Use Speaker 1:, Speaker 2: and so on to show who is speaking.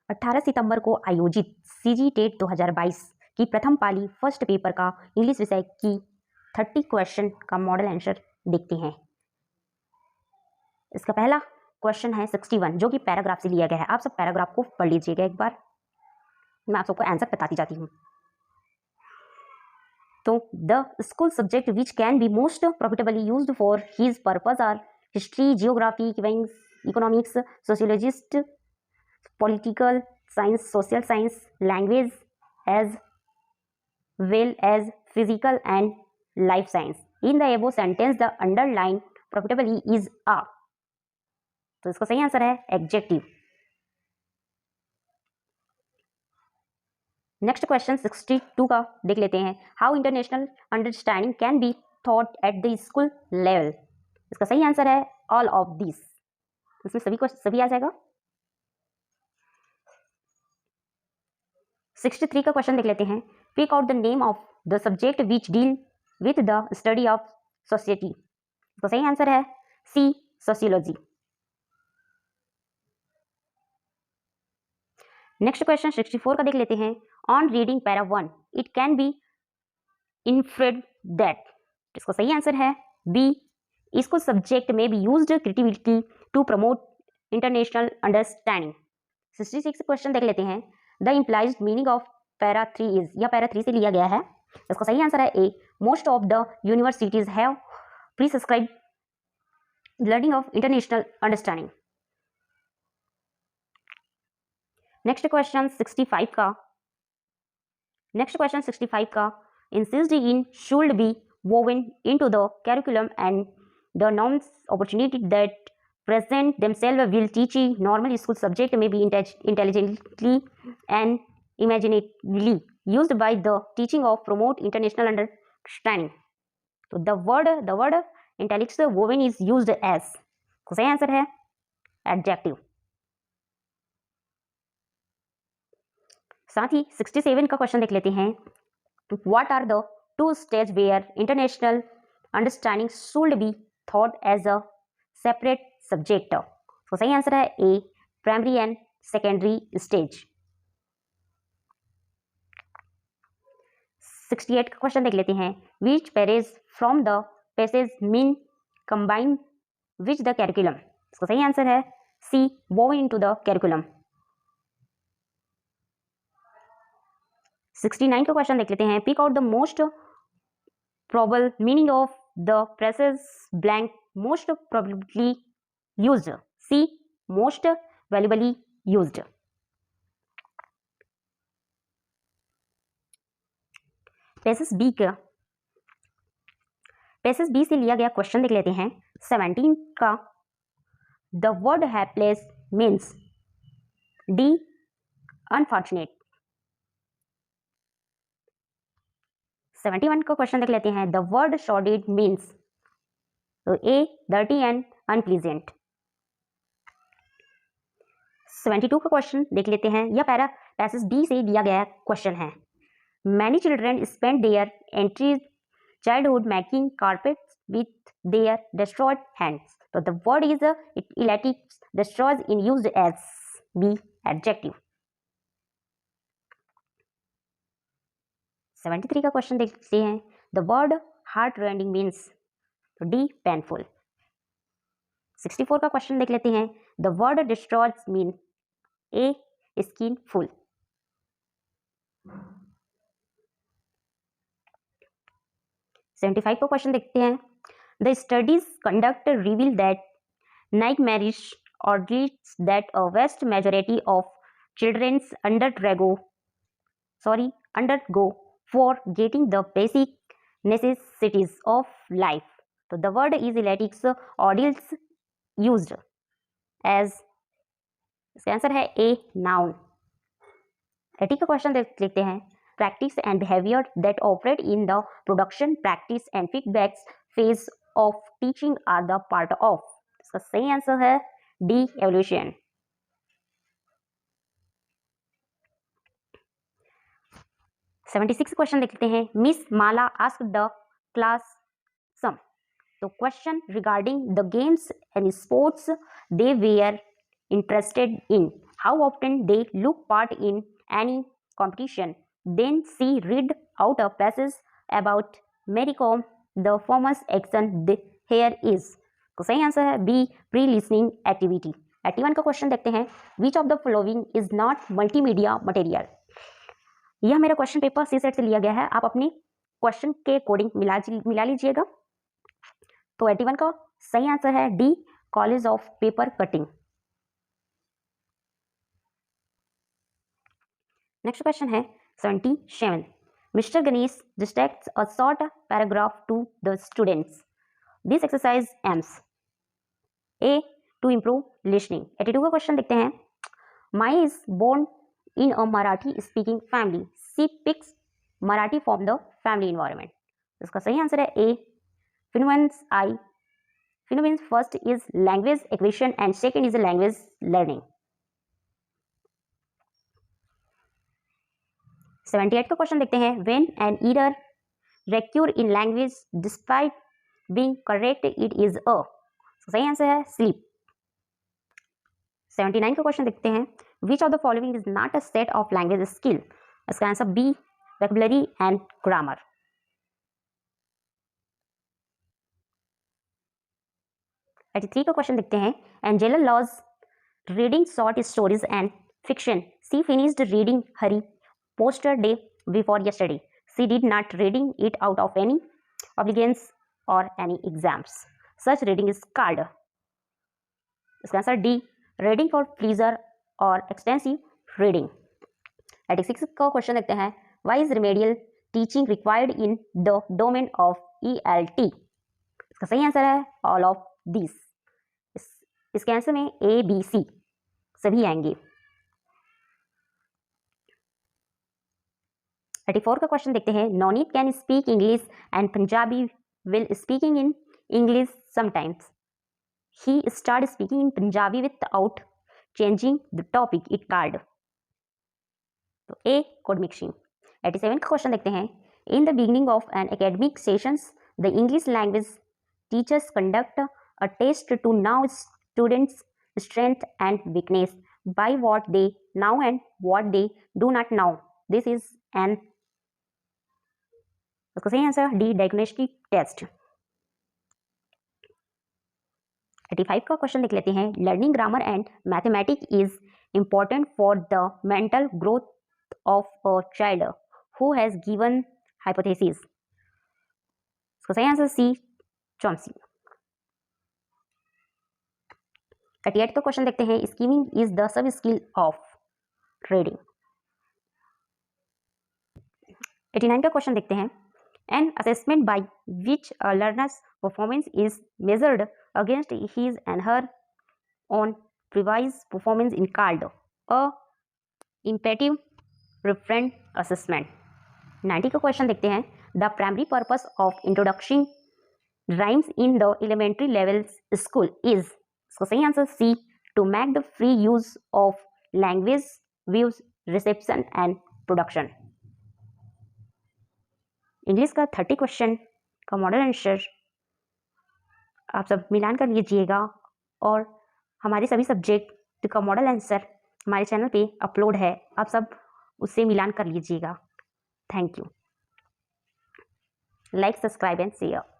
Speaker 1: 18 सितंबर को आयोजित CG TET 2022 की प्रथम पाली फर्स्ट पेपर का इंग्लिश विषय की 30 क्वेश्चन का मॉडल आंसर देखते हैं। इसका पहला क्वेश्चन है 61 जो कि पैराग्राफ से लिया गया है। आप सब पैराग्राफ को पढ़ लीजिएगा एक बार, मैं आप सबको आंसर बताती जाती हूँ। तो the school subject which can be most profitably used for his purpose our history, geography, economics, sociologist, political science, social science, language, as well as physical and life science. In the above sentence, the underlined profitably is a. तो इसका सही answer है adjective. Next question 62 का देख लेते हैं। How international understanding can be thought at the school level. इसका सही आंसर है ऑल ऑफ दिस। इसमें सभी आ जाएगा। 63 का क्वेश्चन देख लेते हैं। Pick out the name of the subject which deal with the study of society. इसका सही आंसर है सी, सोशियोलॉजी। नेक्स्ट क्वेश्चन 64 का देख लेते हैं। On reading para 1 it can be inferred that. इसका सही आंसर है बी, इसको सब्जेक्ट में भी used creativity to promote international understanding. 66 question देख लेते हैं। The implies meaning of para 3 is, यह पैरा 3 से लिया गया है। इसका सही आंसर है A, most of the universities have prescribe learning of international understanding. Next question 65 का insist in should B woven into the curriculum and the norms opportunity that present themselves will teaching normal school subject may be intelligently and imaginatively used by the teaching of promote international understanding. So the word intellect woven is used as, सही answer है adjective। साथ ही 67 का question देख लेते हैं। What are the two stages where international understanding should be taught as a separate subject? तो सही answer है ए, प्राइमरी एंड सेकेंडरी स्टेज। 68 का क्वेश्चन देख लेते हैं। Which phrase from the passage mean combine with the curriculum? इसका सही answer है सी, woven into the curriculum। 69 का क्वेश्चन देख लेते हैं। Pick out the most probable meaning of the phrases blank most probably used. C, most valuably used. Passage B से लिया गया क्वेश्चन देख लेते हैं। 17 का the word hapless means D, unfortunate. 71 का क्वेश्चन देख लेते हैं। द वर्ड सॉर्डेड मीन्स, तो ए, डर्टी एंड अनप्लीजेंट। 72 का क्वेश्चन देख लेते हैं। यह पैसेज डी से दिया गया क्वेश्चन है। Many children spend their entire childhood making carpets with their destroyed hands. तो the word is italics destroys in used as B, adjective. 73 का क्वेश्चन देखते हैं। The word heart rending means, तो D, painful. 64 का question देख लेते हैं। The word destroys mean A, skinful. 75 का क्वेश्चन देखते हैं। The studies conduct reveal that nightmarish orders that a vast majority of childrens undergo for getting the basic necessities of life. So the word is elatics ordeals used as, इसका answer है A, noun. 80 का question देख लेते हैं। Practice and behaviour that operate in the production, practice and feedbacks phase of teaching are the part of. इसका सही answer है D, evolution. 76 question देखते हैं। Miss Mala ask the class some. तो question regarding the games and sports they were interested in. how often they look part in any competition. Then she read out a passage about Mary Kom. The famous action here is. तो सही answer है B, pre listening activity. 81 का question देखते हैं, which of the following is not multimedia material. यह मेरा question paper C set से लिया गया है, आप अपने क्वेश्चन के अकॉर्डिंग मिला लीजिएगा। तो 81 का सही आंसर है D, college of paper cutting. Next question है 77, Mister Ganesh distracts a short paragraph to the students. This exercise aims A, to improve listening. 82 का क्वेश्चन देखते हैं, Mai is born in a Marathi speaking family, she picks Marathi from the family environment. इसका सही answer है A, phenomenons I. Phenomenons first is language acquisition and second is language learning. 78 का question देखते हैं, when an error recur in language despite being correct it is a. सही answer है slip. 79 का question देखते हैं, which of the following is not a set of language skill. इसका answer B, vocabulary and grammar. 83 का question देखते हैं, Angela loves reading short stories and fiction. She finished reading Harry Potter day before yesterday. She did not reading it out of any obligations or any exams. Such reading is called. इसका answer D, reading for pleasure or extensive reading. 86 का question देखते हैं, why is remedial teaching required in the domain of ELT? इसका सही answer है all of these. इसके answer में A, B, C सभी आएंगे। 34 का क्वेश्चन देखते हैं, Navneet can speak English and Punjabi will speaking in English sometimes. He start speaking in Punjabi without changing the topic it card. तो ए, कोड मिक्सिंग। 87 का क्वेश्चन देखते हैं, in the beginning of an academic sessions the English language teachers conduct a test to know students strength and weakness by what they know and what they do not know. This is an, इसका सही answer D, diagnostic test. 85 का question देख लेते हैं, learning grammar and mathematics is important for the mental growth of a child who has given hypothesis. इसका सही answer सी, Chomsky. 38 का question देखते हैं, skimming is the sub skill of trading. 89 का क्वेश्चन देखते हैं, an assessment by which a learner's performance is measured against his and her own previous performance in called a इम्पेटिव referent assessment. 90 का question देखते हैं, the primary purpose of introduction rhymes in the elementary levels school is. इसका सही answer C, to make the free use of language views reception and production. English का 30 question का model answer आप सब मिलान कर लीजिएगा, और हमारे सभी सब्जेक्ट का मॉडल आंसर हमारे चैनल पे अपलोड है, आप सब उससे मिलान कर लीजिएगा। Thank you. Like, subscribe and share.